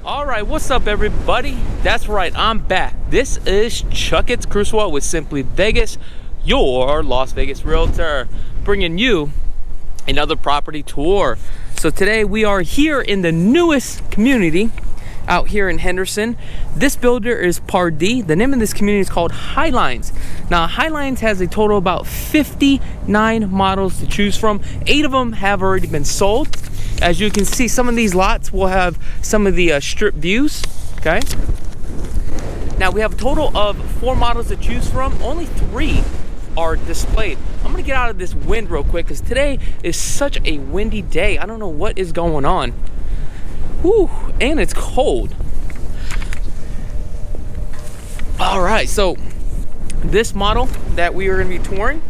All right, what's up, everybody? That's right, I'm back. This is Chakits Krulsawat with Simply Vegas, your Las Vegas realtor, bringing you another property tour. So today we are here in the newest community out here in Henderson. This builder is Pardee. The name of this community is called Highline. Now, Highline has a total of about 59 models to choose from. 8 of them have already been sold. As you can see, some of these lots will have some of the strip views, okay? Now, we have a total of 4 models to choose from. Only 3 are displayed. I'm gonna get out of this wind real quick because today is such a windy day. I don't know what is going on. Whew, and it's cold. All right, so this model that we are gonna be touring,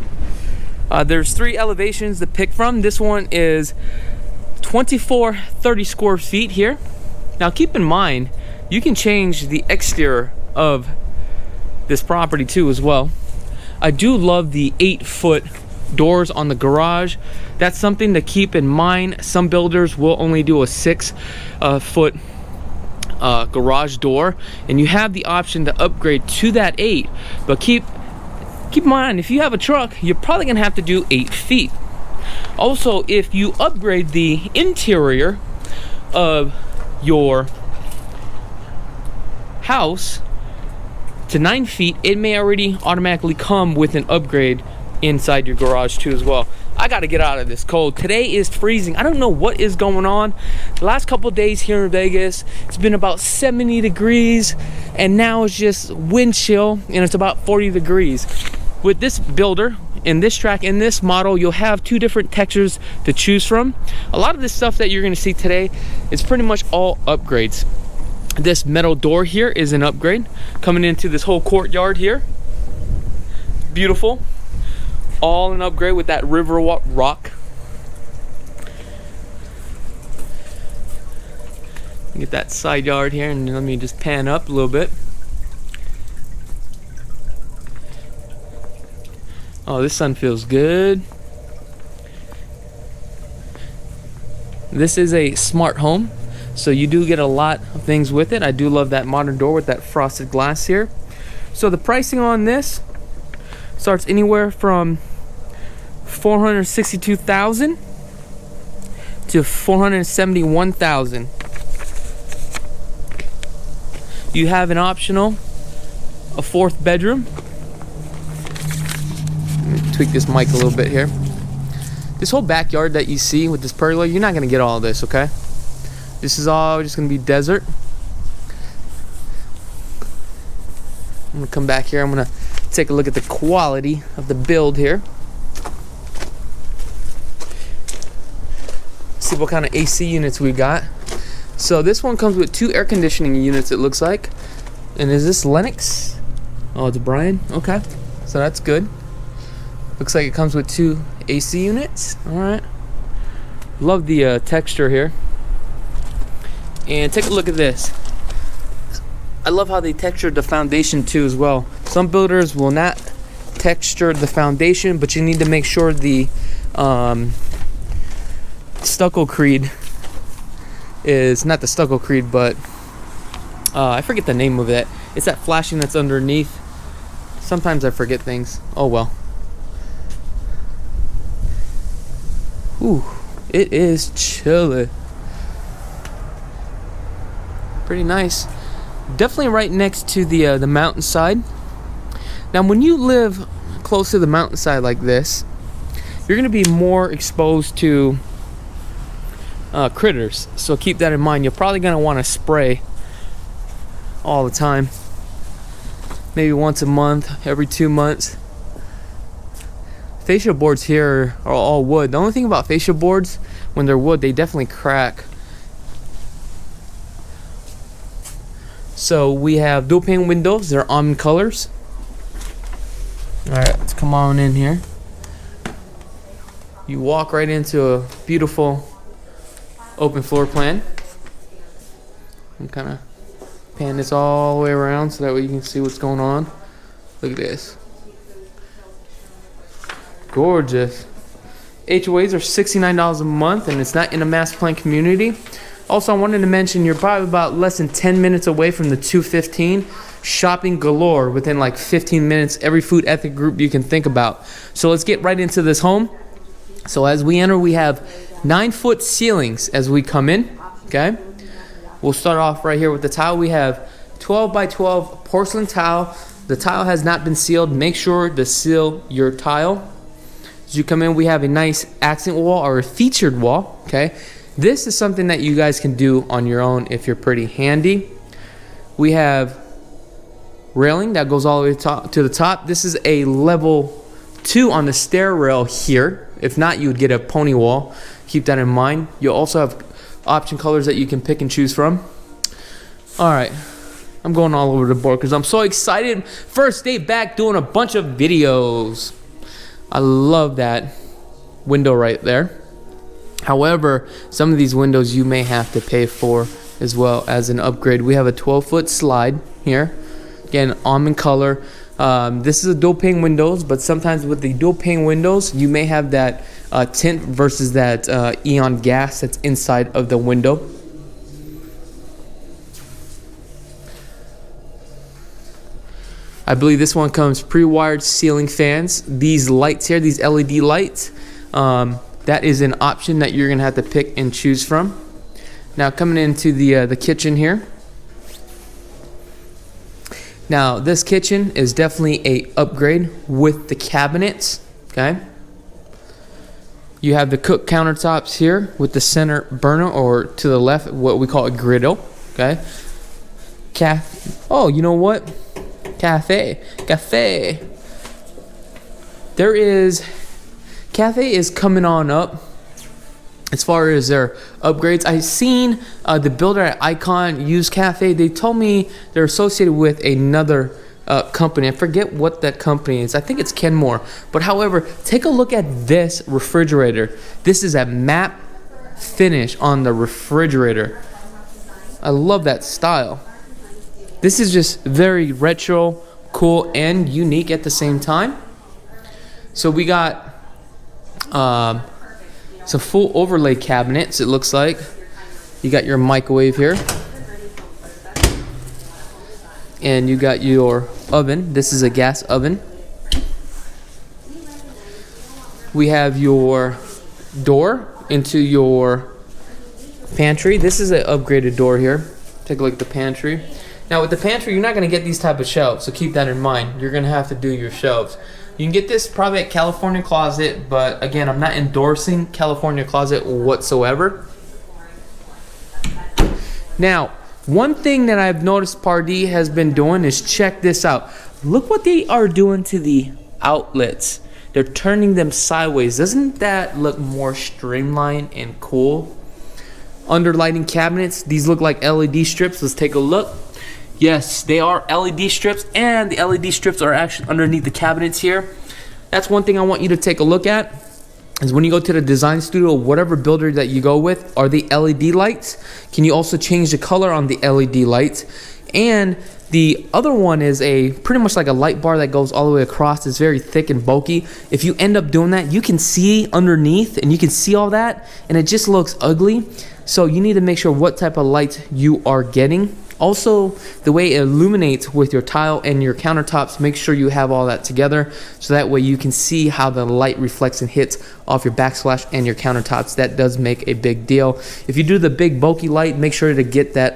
there's 3 elevations to pick from. This one is 2430 square feet here. Now keep in mind, you can change the exterior of this property too as well. I do love the 8-foot doors on the garage. That's something to keep in mind. Some builders will only do a 6-foot garage door, and you have the option to upgrade to that 8. But keep in mind, if you have a truck, you're probably gonna have to do 8 feet. Also, if you upgrade the interior of your house to 9 feet, it may already automatically come with an upgrade inside your garage too as well. I got to get out of this cold. Today is freezing. I don't know what is going on. The last couple of days here in Vegas, it's been about 70 degrees, and now it's just wind chill, and it's about 40 degrees. With this builder, in this track, in this model, you'll have 2 different textures to choose from. A lot of this stuff that you're going to see today is pretty much all upgrades. This metal door here is an upgrade coming into this whole courtyard here. Beautiful. All an upgrade with that river rock. Get that side yard here, and let me just pan up a little bit. Oh, this sun feels good. This is a smart home, so you do get a lot of things with it. I do love that modern door with that frosted glass here. So the pricing on this starts anywhere from $462,000 to $471,000. You have an optional, a 4th bedroom. Tweak this mic a little bit here. This whole backyard that you see with this pergola, you're not gonna get all of this, okay? This is all just gonna be desert. I'm gonna come back here. I'm gonna take a look at the quality of the build here. See what kind of AC units we got. So this one comes with 2 air conditioning units, it looks like. And is this Lennox? Oh, it's Brian. Okay, so that's good. Looks like it comes with 2 AC units. All right. Love the texture here. And take a look at this. I love how they textured the foundation too as well. Some builders will not texture the foundation, but you need to make sure the stucco creed is not the stucco creed, but I forget the name of it. It's that flashing that's underneath. Sometimes I forget things. Oh well. Ooh, it is chilly. Pretty nice. Definitely right next to the mountainside. Now, when you live close to the mountainside like this, you're gonna be more exposed to critters. So keep that in mind. You're probably gonna want to spray all the time. Maybe once a month, every 2 months. Fascia boards here are all wood. The only thing about fascia boards, when they're wood, they definitely crack. So we have dual pane windows. They're almond colors. All right, let's come on in here. You walk right into a beautiful open floor plan. I'm kind of pan this all the way around so that way you can see what's going on. Look at this. Gorgeous. HOAs are $69 a month, and it's not in a mass plan community. Also, I wanted to mention you're probably about less than 10 minutes away from the 215. Shopping galore within like 15 minutes. Every food ethnic group you can think about. So let's get right into this home. So as we enter, we have 9-foot ceilings as we come in. Okay. We'll start off right here with the tile. We have 12 by 12 porcelain tile. The tile has not been sealed. Make sure to seal your tile. As you come in, we have a nice accent wall or a featured wall. Okay. This is something that you guys can do on your own if you're pretty handy. We have railing that goes all the way to the top. This is a level 2 on the stair rail here. If not, you would get a pony wall. Keep that in mind. You'll also have option colors that you can pick and choose from. All right, I'm going all over the board because I'm so excited. First day back doing a bunch of videos. I love that window right there. However, some of these windows you may have to pay for as well as an upgrade. We have a 12-foot slide here. Again, almond color. This is a dual pane windows, but sometimes with the dual pane windows, you may have that tint versus that Eon gas that's inside of the window. I believe this one comes pre-wired ceiling fans. These lights here, these LED lights, that is an option that you're gonna have to pick and choose from. Now coming into the kitchen here. Now this kitchen is definitely a upgrade with the cabinets. Okay. You have the cook countertops here with the center burner, or to the left, what we call a griddle. Okay. Oh, you know what? Cafe. There is cafe is coming on up. As far as their upgrades, I've seen the builder at Icon use Cafe. They told me they're associated with another company. I forget what that company is. I think it's Kenmore. But however, take a look at this refrigerator. This is a matte finish on the refrigerator. I love that style. This is just very retro, cool, and unique at the same time. So we got some full overlay cabinets, it looks like. You got your microwave here. And you got your oven. This is a gas oven. We have your door into your pantry. This is an upgraded door here. Take a look at the pantry. Now with the pantry, you're not going to get these type of shelves, so keep that in mind. You're going to have to do your shelves. You can get this probably at California Closet, but again, I'm not endorsing California Closet whatsoever. Now, one thing that I've noticed Pardee has been doing is check this out. Look what they are doing to the outlets. They're turning them sideways. Doesn't that look more streamlined and cool? Underlighting cabinets. These look like LED strips. Let's take a look. Yes, they are LED strips, and the LED strips are actually underneath the cabinets here. That's one thing I want you to take a look at, is when you go to the design studio, whatever builder that you go with, are the LED lights. Can you also change the color on the LED lights? And the other one is a pretty much like a light bar that goes all the way across. It's very thick and bulky. If you end up doing that, you can see underneath and you can see all that, and it just looks ugly. So you need to make sure what type of light you are getting. Also, the way it illuminates with your tile and your countertops, make sure you have all that together, so that way you can see how the light reflects and hits off your backsplash and your countertops. That does make a big deal. If you do the big bulky light, make sure to get that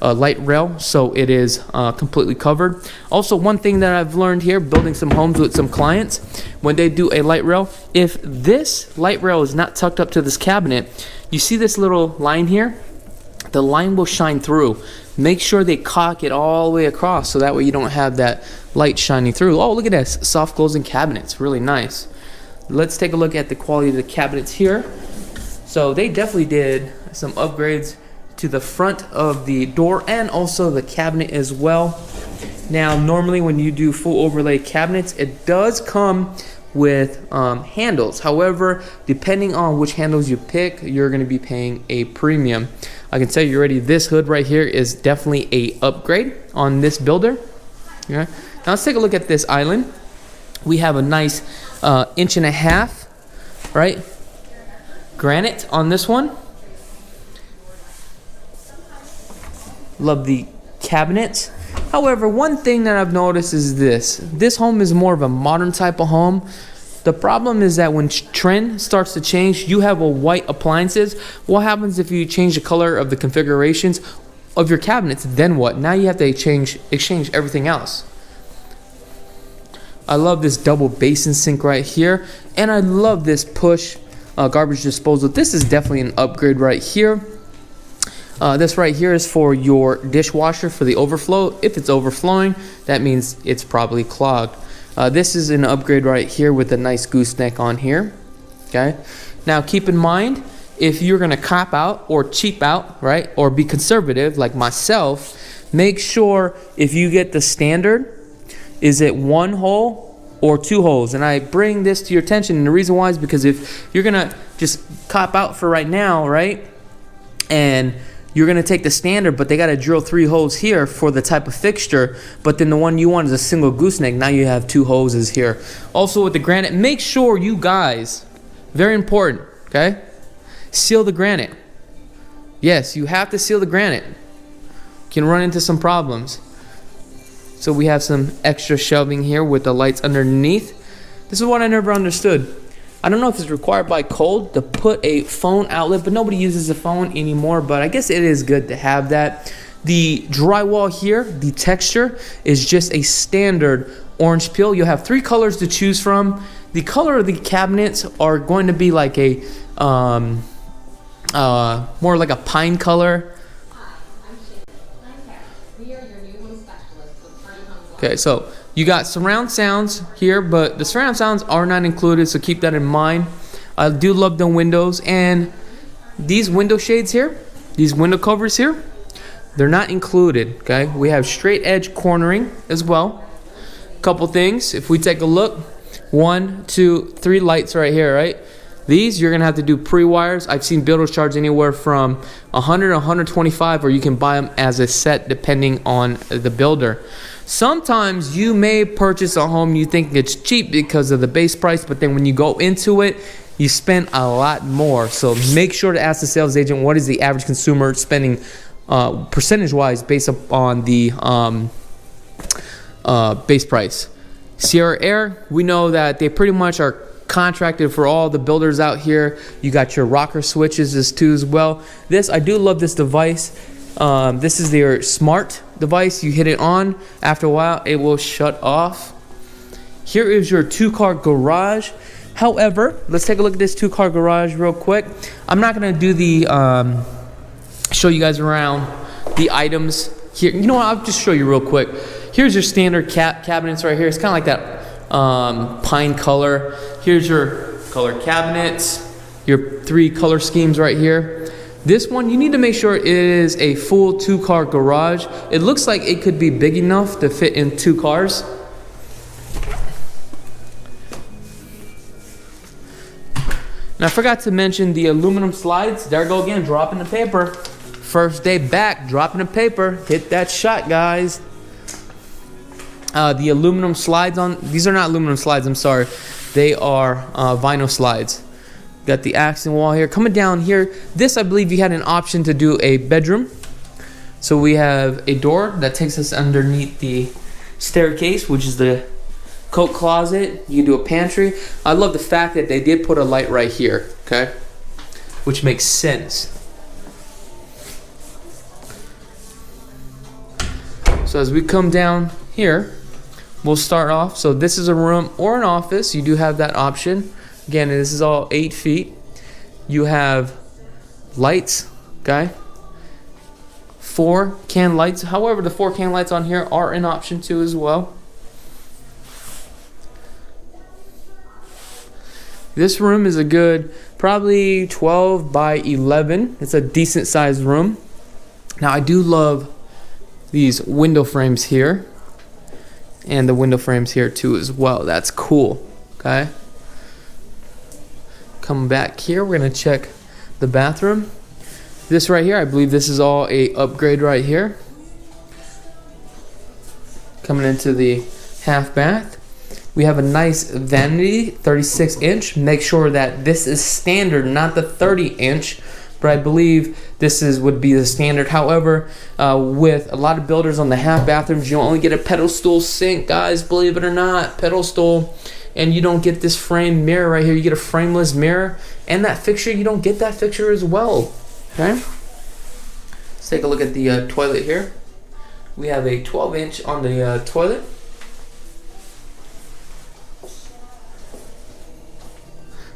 light rail so it is completely covered. Also, one thing that I've learned here building some homes with some clients, when they do a light rail, if this light rail is not tucked up to this cabinet, you see this little line here? The line will shine through. Make sure they caulk it all the way across, so that way you don't have that light shining through. Oh, look at this, soft closing cabinets, really nice. Let's take a look at the quality of the cabinets here. So they definitely did some upgrades to the front of the door and also the cabinet as well. Now normally when you do full overlay cabinets, it does come with handles. However, depending on which handles you pick, you're going to be paying a premium. I can tell you already, this hood right here is definitely a upgrade on this builder. Okay. Now let's take a look at this island. We have a nice 1.5 inch, right, granite on this one. Love the cabinets. However, one thing that I've noticed is this home is more of a modern type of home. The problem is that when trend starts to change, you have a white appliances. What happens if you change the color of the configurations of your cabinets? Then what? Now you have to exchange everything else. I love this double basin sink right here, and I love this push garbage disposal. This is definitely an upgrade right here. This right here is for your dishwasher for the overflow. If it's overflowing, that means it's probably clogged. This is an upgrade right here with a nice gooseneck on here. Okay. Now keep in mind, if you're gonna cop out or cheap out, right, or be conservative like myself, make sure if you get the standard, is it 1 hole or 2 holes? And I bring this to your attention, and the reason why is because if you're gonna just cop out for right now, right, and you're gonna take the standard, but they gotta drill 3 holes here for the type of fixture, but then the one you want is a single gooseneck. Now you have 2 hoses here. Also with the granite, make sure you guys, very important, okay, seal the granite. Yes, you have to seal the granite. Can run into some problems. So we have some extra shelving here with the lights underneath. This is what I never understood. I don't know if it's required by code to put a phone outlet, but nobody uses a phone anymore, but I guess it is good to have that. The drywall here, the texture is just a standard orange peel. You'll have 3 colors to choose from. The color of the cabinets are going to be like a more like a pine color. Okay, so you got surround sounds here, but the surround sounds are not included, so keep that in mind. I do love the windows, and these window shades here, these window covers here, they're not included, okay? We have straight edge cornering as well. Couple things, if we take a look, 1, 2, 3 lights right here, right? These you're gonna have to do pre-wires. I've seen builders charge anywhere from 100 to 125, or you can buy them as a set depending on the builder. Sometimes you may purchase a home, you think it's cheap because of the base price, but then when you go into it, you spend a lot more. So make sure to ask the sales agent, what is the average consumer spending percentage-wise based upon the base price. Sierra Air, we know that they pretty much are contracted for all the builders out here. You got your rocker switches as well. This, I do love this device. This is their smart device. You hit it on, after a while it will shut off. Here is your 2-car garage. However, let's take a look at this 2-car garage real quick. I'm not gonna do the show you guys around the items here. You know what, I'll just show you real quick. Here's your standard cabinets right here. It's kind of like that pine color. Here's your color cabinets, your 3 color schemes right here. This one, you need to make sure it is a full 2-car garage. It looks like it could be big enough to fit in 2 cars. And I forgot to mention the aluminum slides. There I go again, dropping the paper. First day back, dropping the paper. Hit that shot, guys. The aluminum slides on, these are not aluminum slides, I'm sorry. They are vinyl slides. Got the accent wall here. Coming down here, this I believe you had an option to do a bedroom. So we have a door that takes us underneath the staircase, which is the coat closet. You can do a pantry. I love the fact that they did put a light right here, okay? Which makes sense. So as we come down here, we'll start off. So this is a room or an office. You do have that option. Again, this is all 8 feet. You have lights, okay? 4 can lights. However, the 4 can lights on here are an option too as well. This room is a good, probably 12 by 11. It's a decent sized room. Now I do love these window frames here. And the window frames here too as well. That's cool, okay? Come back here, we're gonna check the bathroom. This right here, I believe this is all a upgrade right here. Coming into the half bath. We have a nice vanity, 36 inch. Make sure that this is standard, not the 30 inch. but I believe this would be the standard. However, with a lot of builders on the half bathrooms, you only get a pedestal sink, guys, believe it or not, pedestal. And you don't get this frame mirror right here. You get a frameless mirror, and that fixture, you don't get that fixture as well. Okay, let's take a look at the toilet here. We have a 12-inch on the toilet.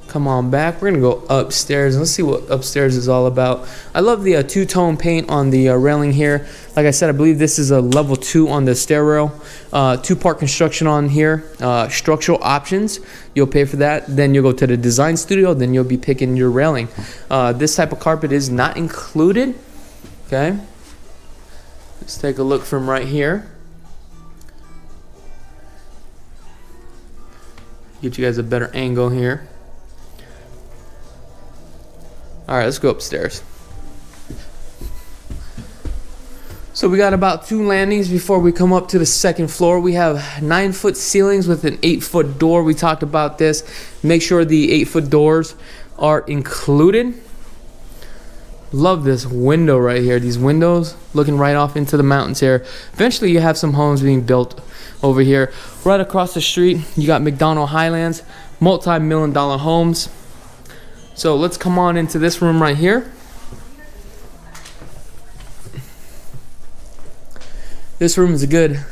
Come on back. We're gonna go upstairs and let's see what upstairs is all about. I love the two-tone paint on the railing here. Like I said, I believe this is a level 2 on the stair rail. Two-part construction on here. Structural options, you'll pay for that. Then you'll go to the design studio. Then you'll be picking your railing. This type of carpet is not included. Okay. Let's take a look from right here. Get you guys a better angle here. All right, let's go upstairs. So we got about 2 landings before we come up to the second floor. We have 9-foot ceilings with an 8-foot door. We talked about this. Make sure the 8-foot doors are included. Love this window right here. These windows looking right off into the mountains here. Eventually you have some homes being built over here. Right across the street, you got McDonald Highlands, multi-million-dollar homes. So let's come on into this room right here. This room is a good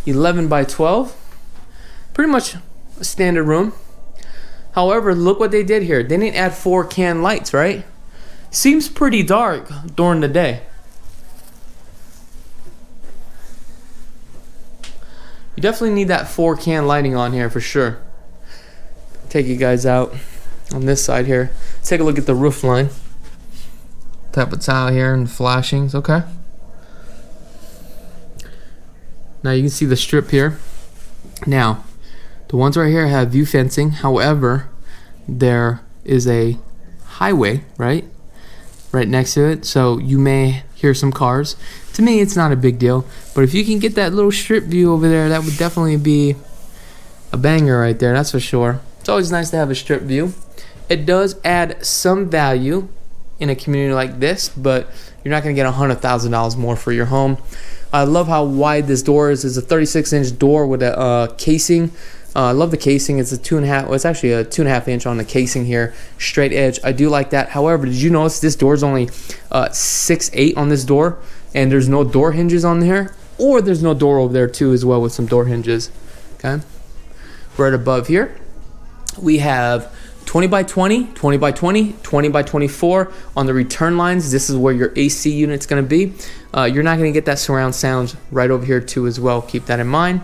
11 by 12. Pretty much a standard room. However, look what they did here. They didn't add 4 can lights, right? Seems pretty dark during the day. You definitely need that 4 can lighting on here for sure. Take you guys out on this side here. Let's take a look at the roof line. Type of tile here and flashings. Okay. Now you can see the strip here. Now, the ones right here have view fencing. However, there is a highway, right next to it. So you may hear some cars. To me, it's not a big deal. But if you can get that little strip view over there, that would definitely be a banger right there. That's for sure. It's always nice to have a strip view. It does add some value in a community like this, but you're not going to get $100,000 more for your home. I love how wide this door is. It's a 36-inch door with a casing. I love the casing. It's a 2.5. Well, it's actually a 2.5 inch on the casing here, straight edge. I do like that. However, did you notice this door is only 6'8" on this door, and there's no door hinges on here, or there's no door over there too as well with some door hinges. Okay, right above here, we have 20 by 20, 20 by 20, 20 by 24 on the return lines. This is where your AC unit's going to be. You're not going to get that surround sound right over here too as well. Keep that in mind.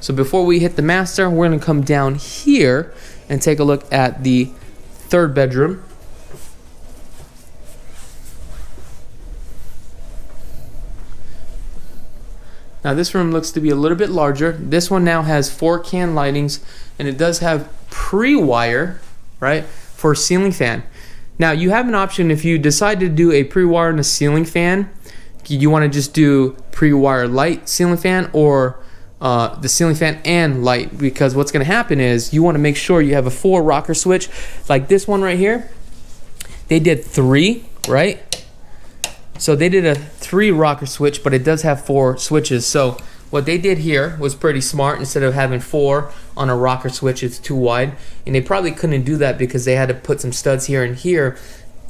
So before we hit the master, we're going to come down here and take a look at the 3rd bedroom. Now this room looks to be a little bit larger. This one now has 4 can lightings, and it does have pre-wire, right, for a ceiling fan. Now you have an option if you decide to do a pre-wire and a ceiling fan. You want to just do pre-wire light ceiling fan, or the ceiling fan and light, because what's going to happen is you want to make sure you have a 4 rocker switch like this one right here. They did 3, right? So they did a 3 rocker switch, but it does have 4 switches. So what they did here was pretty smart. Instead of having 4 on a rocker switch, it's too wide, and they probably couldn't do that because they had to put some studs here and here,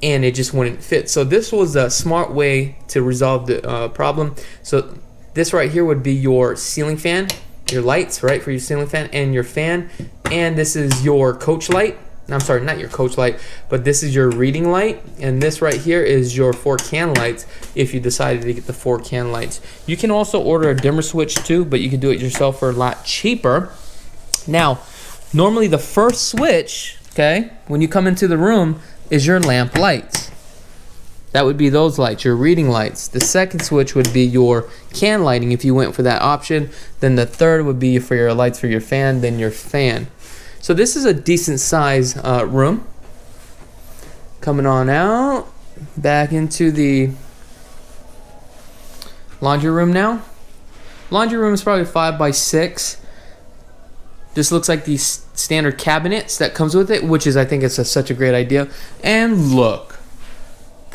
and it just wouldn't fit. So this was a smart way to resolve the problem. So this right here would be your ceiling fan, your lights, right, for your ceiling fan and your fan. And this is your coach light. I'm sorry, not your coach light, but this is your reading light. And this right here is your 4 can lights if you decided to get the 4 can lights. You can also order a dimmer switch too, but you can do it yourself for a lot cheaper. Now, normally the first switch, okay, when you come into the room is your lamp lights. That would be those lights, your reading lights. The second switch would be your can lighting if you went for that option. Then the third would be for your lights for your fan, then your fan. So this is a decent size room. Coming on out, back into the laundry room now. Laundry room is probably 5 by 6. This looks like these standard cabinets that comes with it, which is, I think it's such a great idea. And look,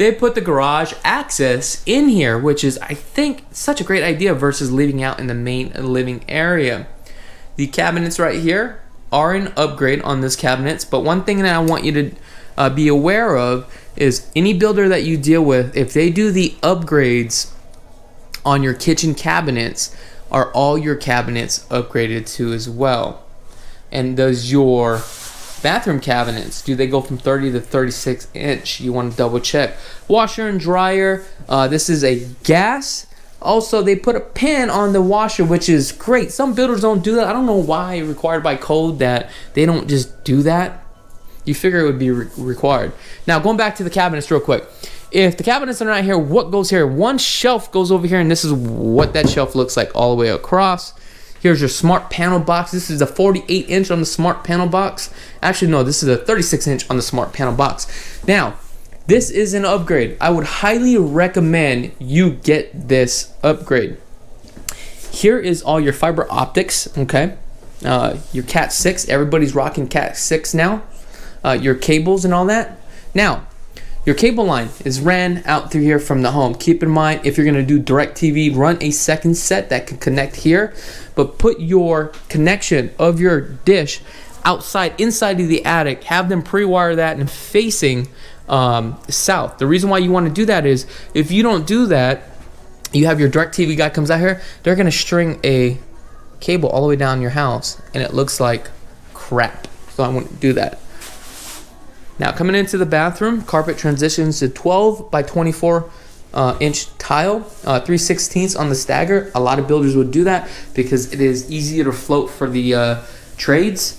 they put the garage access in here, which is, I think, such a great idea versus leaving out in the main living area. The cabinets right here are an upgrade on this cabinets, but one thing that I want you to be aware of is any builder that you deal with, if they do the upgrades on your kitchen cabinets, are all your cabinets upgraded to as well? And does your bathroom cabinets, do they go from 30 to 36 inch? You want to double check. Washer and dryer, this is a gas. Also, they put a pan on the washer, which is great. Some builders don't do that. I don't know why required by code that they don't just do that. You figure it would be required. Now, going back to the cabinets real quick. If the cabinets are not here, what goes here? One shelf goes over here, and this is what that shelf looks like all the way across. Here's your smart panel box. This is a 48 inch on the smart panel box. Actually, no, this is a 36 inch on the smart panel box. Now, this is an upgrade. I would highly recommend you get this upgrade. Here is all your fiber optics, okay? Your Cat 6, everybody's rocking Cat 6 now. Your cables and all that. Now, your cable line is ran out through here from the home. Keep in mind, if you're gonna do DirecTV, run a second set that can connect here, but put your connection of your dish outside, inside of the attic. Have them pre-wire that and facing south. The reason why you wanna do that is, if you don't do that, you have your DirecTV guy comes out here, they're gonna string a cable all the way down your house, and it looks like crap. So I wouldn't do that. Now, coming into the bathroom, carpet transitions to 12 by 24 inch tile, 3/16 on the stagger. A lot of builders would do that because it is easier to float for the trades.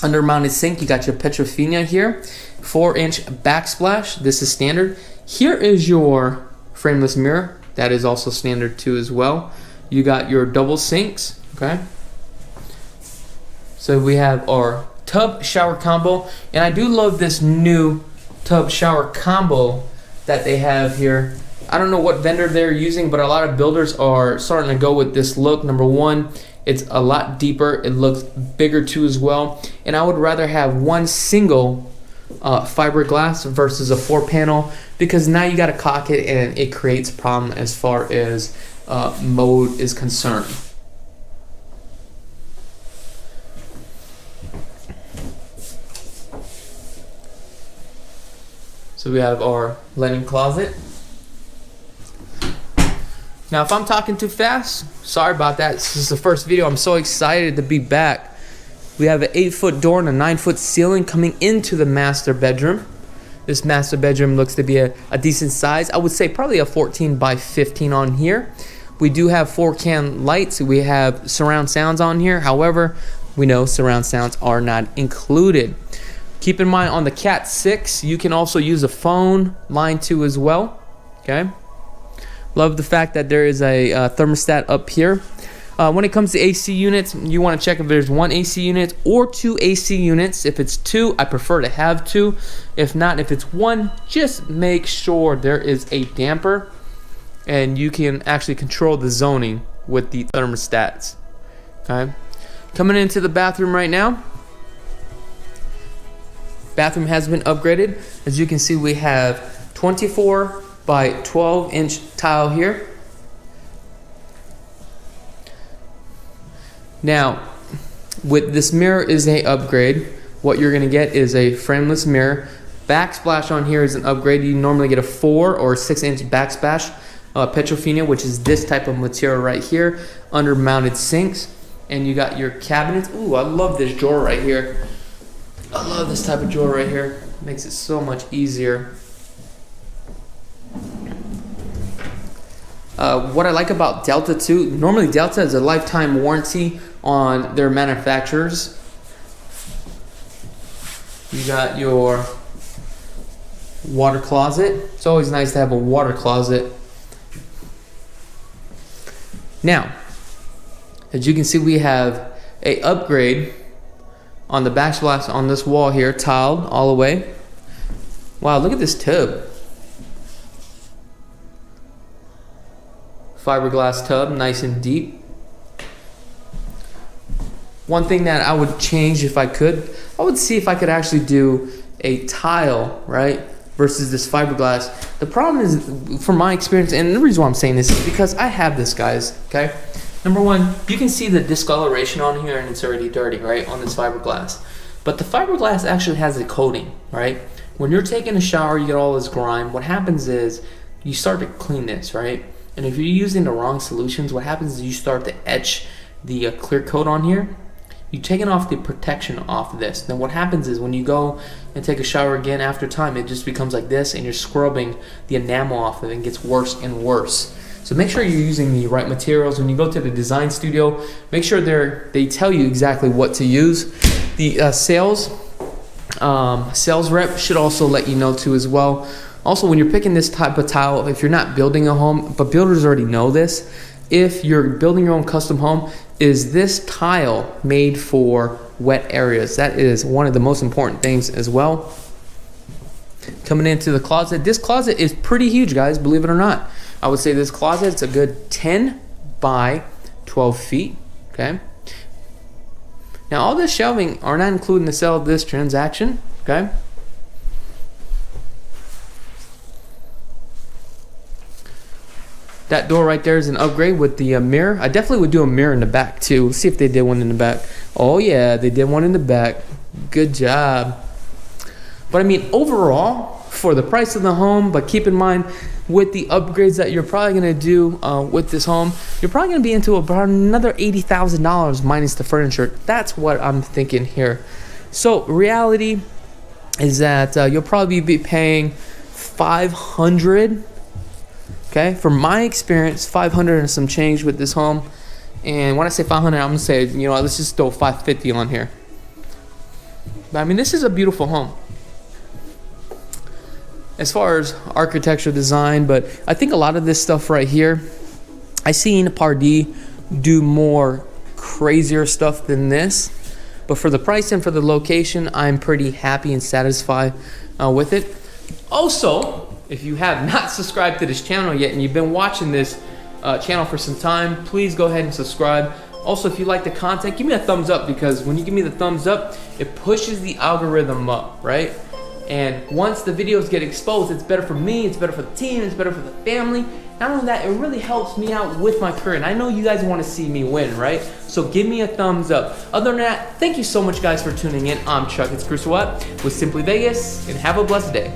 Under mounted sink, you got your Pkwy here, 4-inch backsplash. This is standard. Here is your frameless mirror. That is also standard too as well. You got your double sinks, okay? So we have our tub shower combo, and I do love this new tub shower combo that they have here. I don't know what vendor they're using, but a lot of builders are starting to go with this look. Number one, it's a lot deeper, it looks bigger too as well, and I would rather have one single fiberglass versus a 4-panel, because now you got to cock it and it creates a problem as far as mode is concerned. So we have our linen closet. Now, if I'm talking too fast, sorry about that. This is the first video. I'm so excited to be back. We have an 8-foot door and a 9-foot ceiling coming into the master bedroom. This master bedroom looks to be a decent size. I would say probably a 14 by 15 on here. We do have 4-can lights. We have surround sounds on here. However, we know surround sounds are not included. Keep in mind, on the Cat 6, you can also use a phone line too as well. Okay. Love the fact that there is a thermostat up here. When it comes to AC units, you want to check if there's 1 AC unit or 2 AC units. If it's 2, I prefer to have 2. If not, if it's 1, just make sure there is a damper, and you can actually control the zoning with the thermostats. Okay. Coming into the bathroom right now. Bathroom has been upgraded. As you can see, we have 24 by 12 inch tile here. Now, with this mirror is a upgrade. What you're gonna get is a frameless mirror. Backsplash on here is an upgrade. You normally get a 4 or 6 inch backsplash. Pkwy, which is this type of material right here. Under mounted sinks. And you got your cabinets. Ooh, I love this drawer right here. I love this type of drawer right here. Makes it so much easier. What I like about Delta too, normally Delta is a lifetime warranty on their manufacturers. You got your water closet. It's always nice to have a water closet. Now, as you can see, we have a upgrade on the backsplash on this wall here, tiled all the way. Wow, look at this tub. Fiberglass tub, nice and deep. One thing that I would change if I could, I would see if I could actually do a tile, right, versus this fiberglass. The problem is, from my experience, and the reason why I'm saying this is because I have this, guys, okay? Number one, you can see the discoloration on here and it's already dirty, right, on this fiberglass. But the fiberglass actually has a coating, right? When you're taking a shower, you get all this grime. What happens is you start to clean this, right? And if you're using the wrong solutions, what happens is you start to etch the clear coat on here. You're taking off the protection off of this. Then what happens is when you go and take a shower again after time, it just becomes like this, and you're scrubbing the enamel off of it, and it gets worse and worse. So make sure you're using the right materials. When you go to the design studio, make sure they tell you exactly what to use. The sales rep should also let you know too as well. Also, when you're picking this type of tile, if you're not building a home, but builders already know this, if you're building your own custom home, is this tile made for wet areas? That is one of the most important things as well. Coming into the closet, this closet is pretty huge, guys, believe it or not. I would say this closet, it's a good 10 by 12 feet, okay? Now, all this shelving are not including the sale of this transaction, okay? That door right there is an upgrade with the mirror. I definitely would do a mirror in the back too. Let's see if they did one in the back. Oh yeah, they did one in the back. Good job. But I mean, overall, for the price of the home, but keep in mind, with the upgrades that you're probably gonna do with this home, you're probably gonna be into about another $80,000 minus the furniture. That's what I'm thinking here. So reality is that you'll probably be paying $500. Okay, from my experience, 500 and some change with this home. And when I say 500, I'm gonna say, you know, let's just throw 550 on here. But I mean, this is a beautiful home as far as architecture design, but I think a lot of this stuff right here, I seen Pardee do more crazier stuff than this. But for the price and for the location, I'm pretty happy and satisfied with it. Also, if you have not subscribed to this channel yet and you've been watching this channel for some time, please go ahead and subscribe. Also, if you like the content, give me a thumbs up, because when you give me the thumbs up, it pushes the algorithm up, right? And once the videos get exposed, it's better for me, it's better for the team, it's better for the family. Not only that, it really helps me out with my career. And I know you guys want to see me win, right? So give me a thumbs up. Other than that, thank you so much, guys, for tuning in. I'm Chakits Krulsawat with Simply Vegas, and have a blessed day.